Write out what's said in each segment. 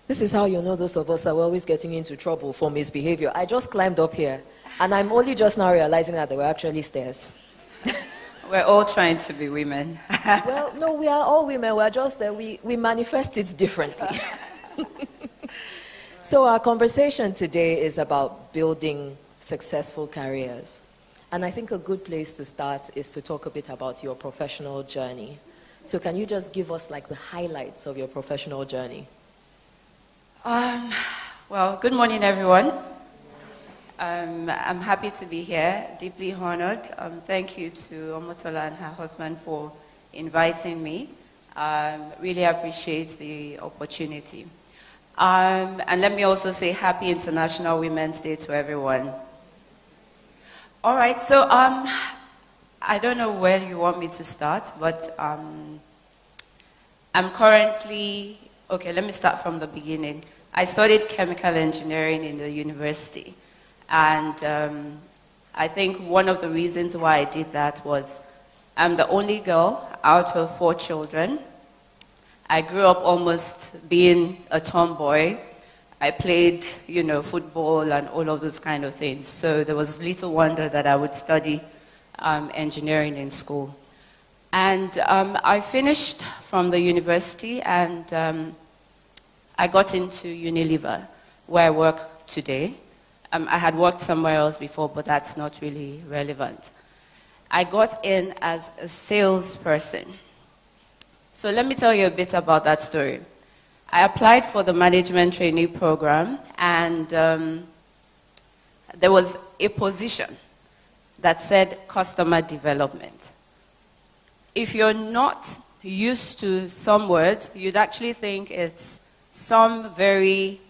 This is how you know those of us are always getting into trouble for misbehavior. I just climbed up here, and I'm only just now realizing that there were actually stairs. We're all trying to be women. Well, no, we are all women. We're just we manifest it differently. So our conversation today is about building successful careers. And I think a good place to start is to talk a bit about your professional journey. So can you just give us like the highlights of your professional journey? Well, good morning, everyone. I'm happy to be here, deeply honored. Thank you to Omotola and her husband for inviting me. Really appreciate the opportunity. And let me also say Happy International Women's Day to everyone. All right, so I don't know where you want me to start, but I'm currently, okay, let me start from the beginning. I studied chemical engineering in the university, and I think one of the reasons why I did that was I'm the only girl out of 4 children. I grew up almost being a tomboy. I played, football and all of those kind of things. So there was little wonder that I would study engineering in school. And I finished from the university, and I got into Unilever, where I work today. I had worked somewhere else before, but that's not really relevant. I got in as a salesperson. So let me tell you a bit about that story. I applied for the management trainee program, and there was a position that said customer development. If you're not used to some words, you'd actually think it's some very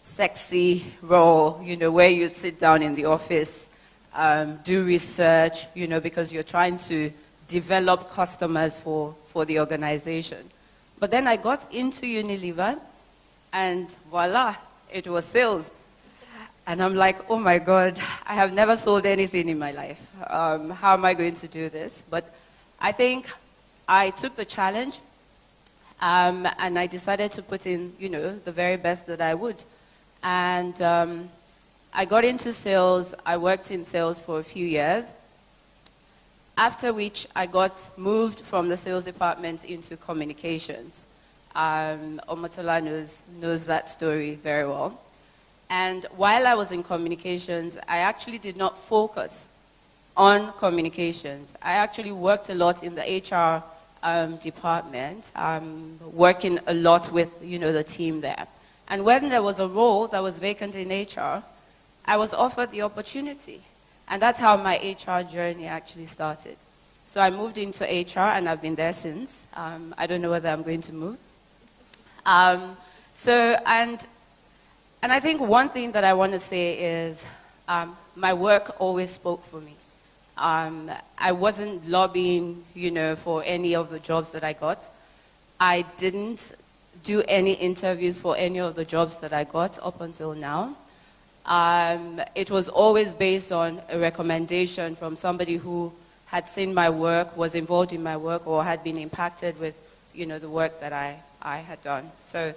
sexy role, where you sit down in the office, do research, because you're trying to develop customers for the organization. But then I got into Unilever, and voila, it was sales. And I'm like, oh my God, I have never sold anything in my life. How am I going to do this? But I think I took the challenge, and I decided to put in, the very best that I would. And I got into sales. I worked in sales for a few years, after which I got moved from the sales department into communications. Omotola knows that story very well. And while I was in communications, I actually did not focus on communications. I actually worked a lot in the HR department, working a lot with the team there. And when there was a role that was vacant in HR, I was offered the opportunity. And that's how my HR journey actually started. So I moved into HR, and I've been there since. I don't know whether I'm going to move. And I think one thing that I want to say is my work always spoke for me. I wasn't lobbying, for any of the jobs that I got. I didn't do any interviews for any of the jobs that I got up until now. It was always based on a recommendation from somebody who had seen my work, was involved in my work, or had been impacted with, the work that I had done. So,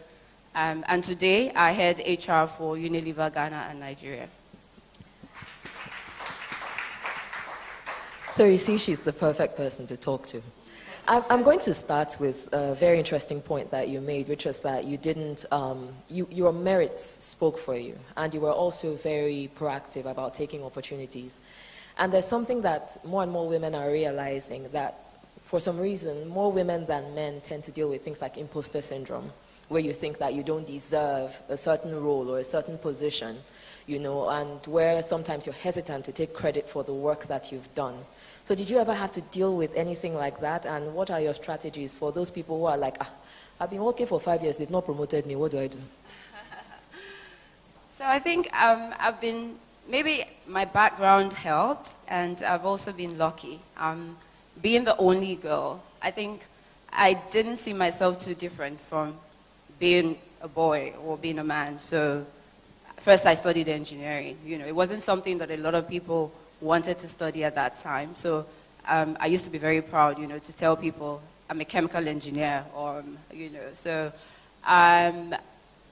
and today I head HR for Unilever Ghana and Nigeria. So you see, she's the perfect person to talk to. I'm going to start with a very interesting point that you made, which was that you didn't, your merits spoke for you, and you were also very proactive about taking opportunities. And there's something that more and more women are realizing, that for some reason, more women than men tend to deal with things like imposter syndrome, where you think that you don't deserve a certain role or a certain position, and where sometimes you're hesitant to take credit for the work that you've done. So did you ever have to deal with anything like that? And what are your strategies for those people who are like, I've been working for 5 years, they've not promoted me, what do I do? So I think maybe my background helped, and I've also been lucky. Being the only girl, I think I didn't see myself too different from being a boy or being a man. So first I studied engineering. It wasn't something that a lot of people wanted to study at that time. So I used to be very proud, to tell people I'm a chemical engineer, or, so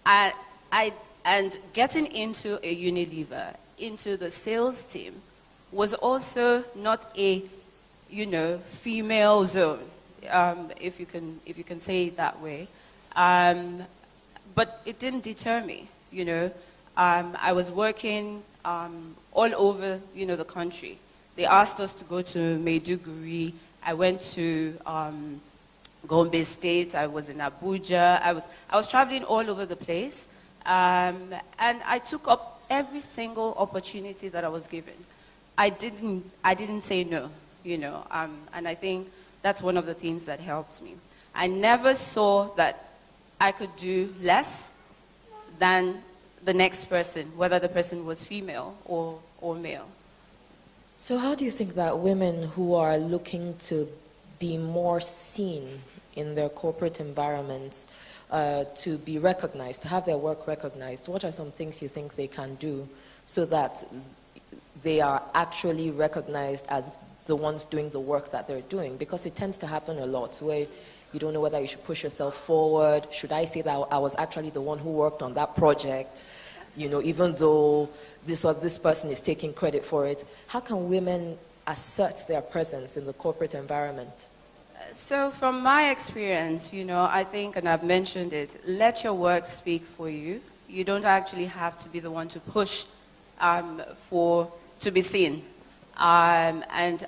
And getting into a Unilever, into the sales team, was also not a, female zone, if you can say it that way. But it didn't deter me, I was working all over, the country. They asked us to go to Maiduguri. I went to Gombe State. I was in Abuja. I was traveling all over the place. And I took up every single opportunity that I was given. I didn't say no, and I think that's one of the things that helped me. I never saw that I could do less than the next person, whether the person was female or male. So how do you think that women who are looking to be more seen in their corporate environments, to be recognized, to have their work recognized, what are some things you think they can do so that they are actually recognized as the ones doing the work that they're doing? Because it tends to happen a lot where you don't know whether you should push yourself forward. Should I say that I was actually the one who worked on that project, even though this person is taking credit for it? How can women assert their presence in the corporate environment? So from my experience, I think, and I've mentioned it, let your work speak for you. You don't actually have to be the one to push to be seen. And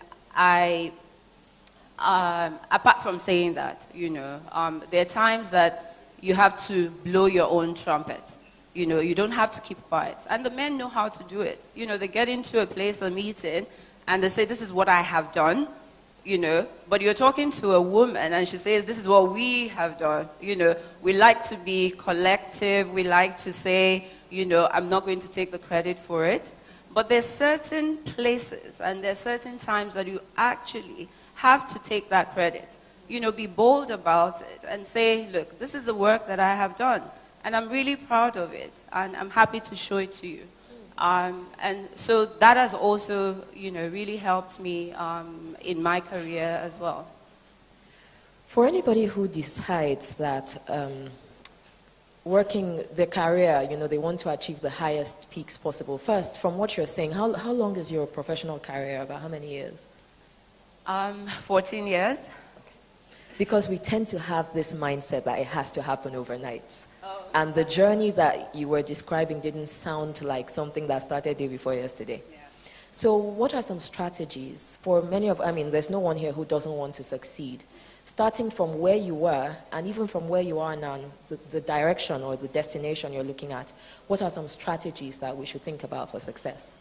apart from saying that, there are times that you have to blow your own trumpet. You don't have to keep quiet. And the men know how to do it. They get into a place, a meeting, and they say, this is what I have done. But you're talking to a woman and she says, this is what we have done. We like to be collective. We like to say, I'm not going to take the credit for it. But there's certain places and there's certain times that you actually have to take that credit. Be bold about it and say, look, this is the work that I have done. And I'm really proud of it. And I'm happy to show it to you. And so that has also, really helped me in my career as well. For anybody who decides that working their career, they want to achieve the highest peaks possible, first, from what you're saying, how long is your professional career? About how many years? 14 years. Okay. Because we tend to have this mindset that it has to happen overnight. And the journey that you were describing didn't sound like something that started day before yesterday. Yeah. So what are some strategies for many of, there's no one here who doesn't want to succeed. Starting from where you were, and even from where you are now, the direction or the destination you're looking at, what are some strategies that we should think about for success?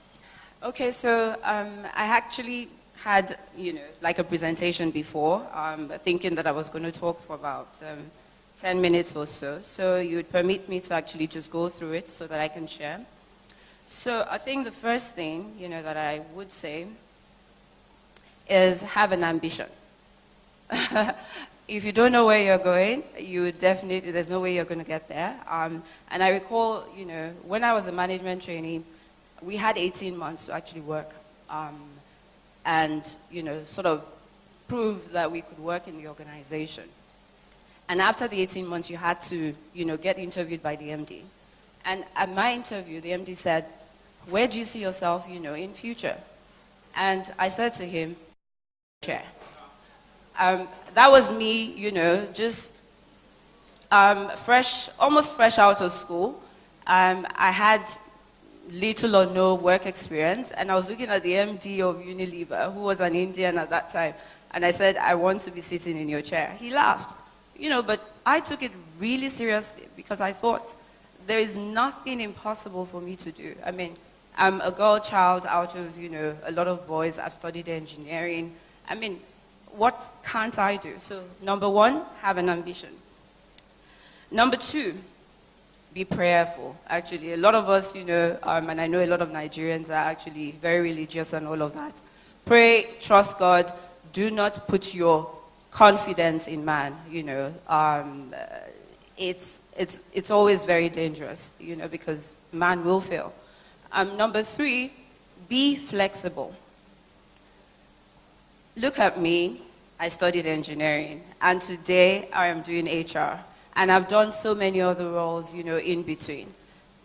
Okay, so I actually had, like a presentation before, thinking that I was going to talk for about 10 minutes or so. So you would permit me to actually just go through it so that I can share. So I think the first thing, that I would say is have an ambition. If you don't know where you're going, there's no way you're going to get there. And I recall, when I was a management trainee, we had 18 months to actually work and, sort of prove that we could work in the organization. And after the 18 months, you had to, get interviewed by the MD. And at my interview, the MD said, where do you see yourself, in future? And I said to him, chair. That was me, just almost fresh out of school. I had little or no work experience, and I was looking at the MD of Unilever, who was an Indian at that time, and I said, I want to be sitting in your chair. He laughed. But I took it really seriously because I thought there is nothing impossible for me to do. I'm a girl child out of, a lot of boys. I've studied engineering. What can't I do? So number one, have an ambition. Number two, be prayerful. Actually, a lot of us, and I know a lot of Nigerians are actually very religious and all of that. Pray, trust God. Do not put your confidence in man, it's always very dangerous, because man will fail. Number three, be flexible. Look at me, I studied engineering, and today I am doing HR. And I've done so many other roles, in between.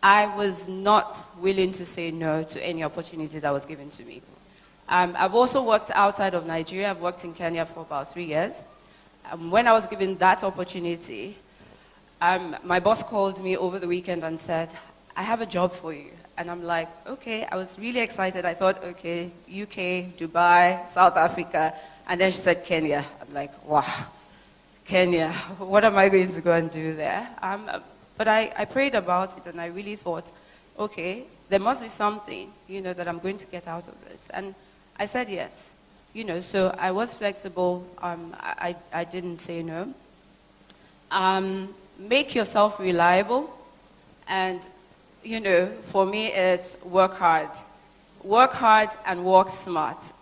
I was not willing to say no to any opportunity that was given to me. I've also worked outside of Nigeria. I've worked in Kenya for about 3 years. When I was given that opportunity, my boss called me over the weekend and said, I have a job for you. And I'm like, okay. I was really excited. I thought, okay, UK, Dubai, South Africa. And then she said, Kenya. I'm like, wow, Kenya. What am I going to go and do there? But I prayed about it, and I really thought, okay, there must be something, that I'm going to get out of this. And I said yes. So I was flexible. I didn't say no. Make yourself reliable. And, for me, it's work hard. Work hard and work smart.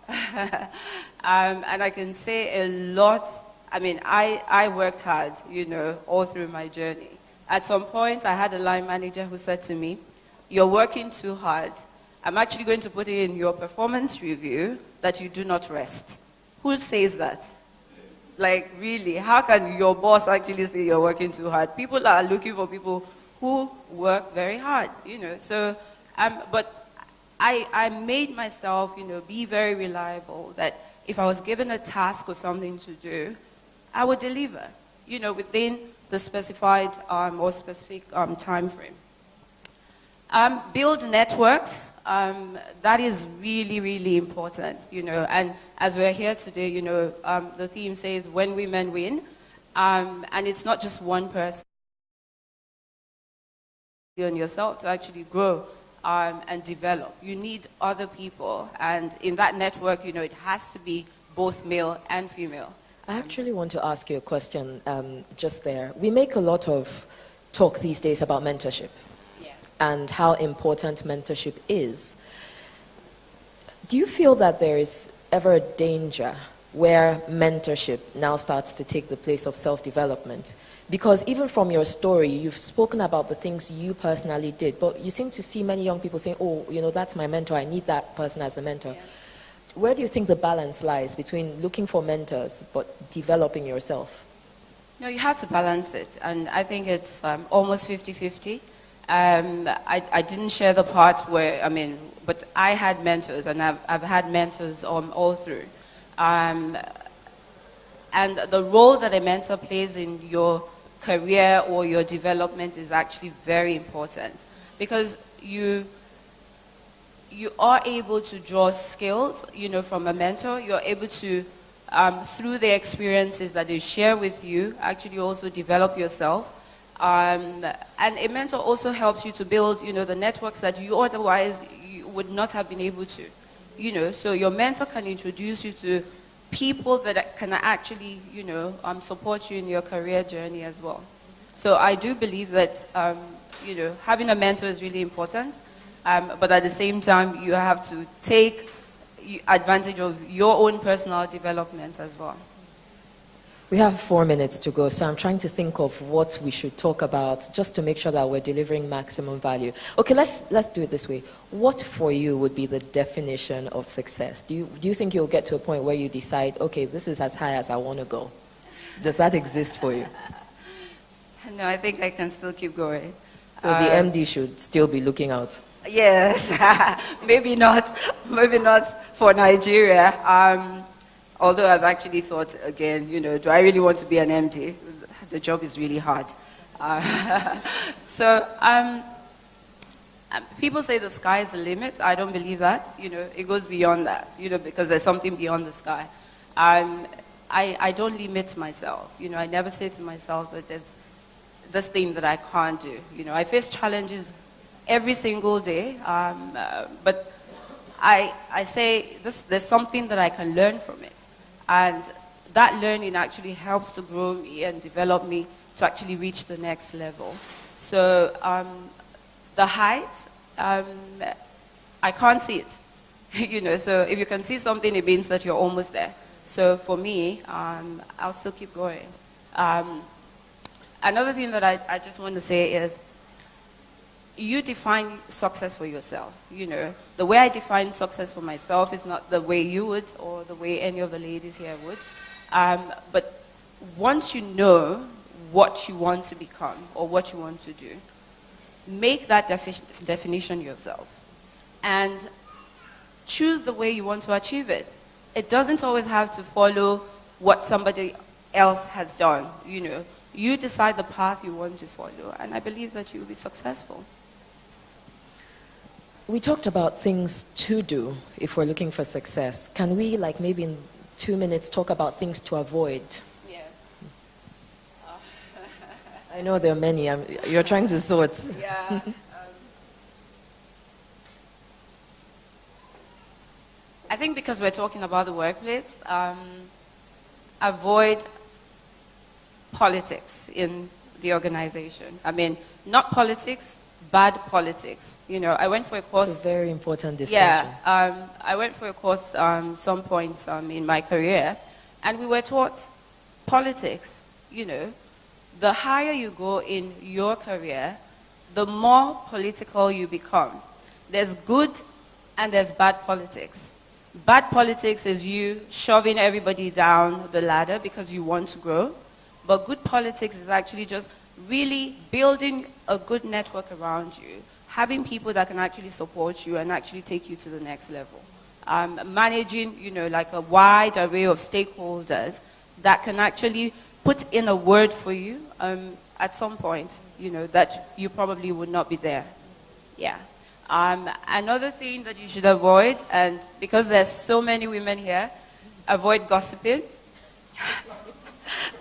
And I can say a lot. I mean, I worked hard, all through my journey. At some point, I had a line manager who said to me, you're working too hard. I'm actually going to put in your performance review that you do not rest. Who says that? Like, really, how can your boss actually say you're working too hard? People are looking for people who work very hard, So, but I made myself, be very reliable, that if I was given a task or something to do, I would deliver, within the specified or specific time frame. Build networks. That is really, really important, And as we're here today, the theme says, when women win. And it's not just one person on yourself to actually grow and develop. You need other people. And in that network, it has to be both male and female. I actually want to ask you a question just there. We make a lot of talk these days about mentorship. And how important mentorship is. Do you feel that there is ever a danger where mentorship now starts to take the place of self-development? Because even from your story, you've spoken about the things you personally did, but you seem to see many young people saying, oh, that's my mentor, I need that person as a mentor. Yeah. Where do you think the balance lies between looking for mentors but developing yourself? No, you have to balance it, and I think it's almost 50-50. I didn't share the part where, but I had mentors, and I've had mentors all through. And the role that a mentor plays in your career or your development is actually very important, because you are able to draw skills, from a mentor. You're able to, through the experiences that they share with you, actually also develop yourself. And a mentor also helps you to build, the networks that you otherwise would not have been able to, So your mentor can introduce you to people that can actually, support you in your career journey as well. So I do believe that, having a mentor is really important. But at the same time, you have to take advantage of your own personal development as well. We have 4 minutes to go, so I'm trying to think of what we should talk about just to make sure that we're delivering maximum value. Okay, let's do it this way. What for you would be the definition of success? Do you think you'll get to a point where you decide, okay, this is as high as I want to go? Does that exist for you? No, I think I can still keep going. So the MD should still be looking out. Yes, maybe not for Nigeria. Although I've actually thought again, do I really want to be an MD? The job is really hard. So people say the sky is the limit. I don't believe that. It goes beyond that. Because there's something beyond the sky. I don't limit myself. I never say to myself that there's this thing that I can't do. I face challenges every single day, but I say there's something that I can learn from it. And that learning actually helps to grow me and develop me to actually reach the next level. So the height, I can't see it. So if you can see something, it means that you're almost there. So for me, I'll still keep going. Another thing that I just want to say is, you define success for yourself. The way I define success for myself is not the way you would or the way any of the ladies here would. But once you know what you want to become or what you want to do. Make that definition yourself and choose the way you want to achieve it. It doesn't always have to follow what somebody else has done. You know, you decide the path you want to follow, and I believe that you will be successful. We talked about things to do if we're looking for success. Can we, like maybe in 2 minutes, talk about things to avoid? Yeah. I know there are many. You're trying to sort. Yeah. I think because we're talking about the workplace, avoid politics in the organization. I mean, not politics, bad politics. You know, I went for a course. It's a very important distinction. Yeah, I went for a course some point in my career, and we were taught politics. You know, the higher you go in your career, the more political you become. There's good and there's bad politics. Bad politics is you shoving everybody down the ladder because you want to grow. But good politics is actually just really building a good network around you, having people that can actually support you and actually take you to the next level. Managing, you know, like a wide array of stakeholders that can actually put in a word for you at some point, you know, that you probably would not be there. Yeah. Another thing that you should avoid, and because there's so many women here, avoid gossiping.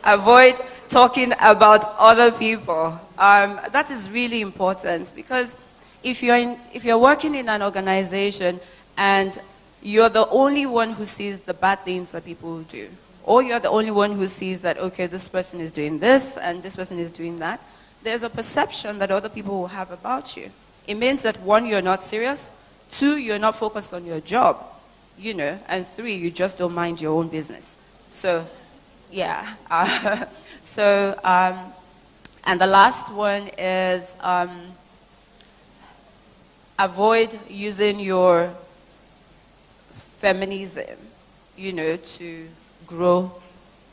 Avoid talking about other people. That is really important, because if you're working in an organization and you're the only one who sees the bad things that people do, or you're the only one who sees that, okay, this person is doing this and this person is doing that, there's a perception that other people will have about you. It means that 1, you're not serious, 2, you're not focused on your job, you know, and 3, you just don't mind your own business. So, yeah. And the last one is avoid using your feminism, you know, to grow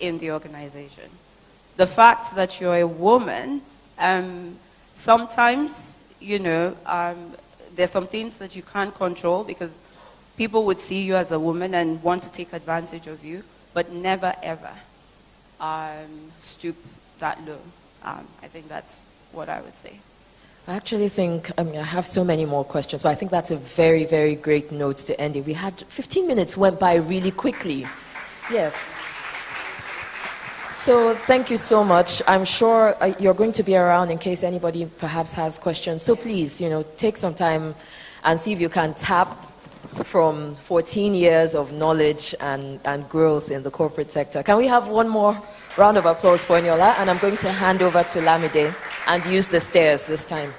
in the organization. The fact that you're a woman, sometimes, you know, there's some things that you can't control because people would see you as a woman and want to take advantage of you, but never ever stoop that low. I think that's what I would say. I actually think, I have so many more questions, but I think that's a very, very great note to end it. We had 15 minutes went by really quickly. Yes. So thank you so much. I'm sure you're going to be around in case anybody perhaps has questions. So please, you know, take some time and see if you can tap from 14 years of knowledge and growth in the corporate sector. Can we have one more round of applause for Eniola? And I'm going to hand over to Lamide and use the stairs this time.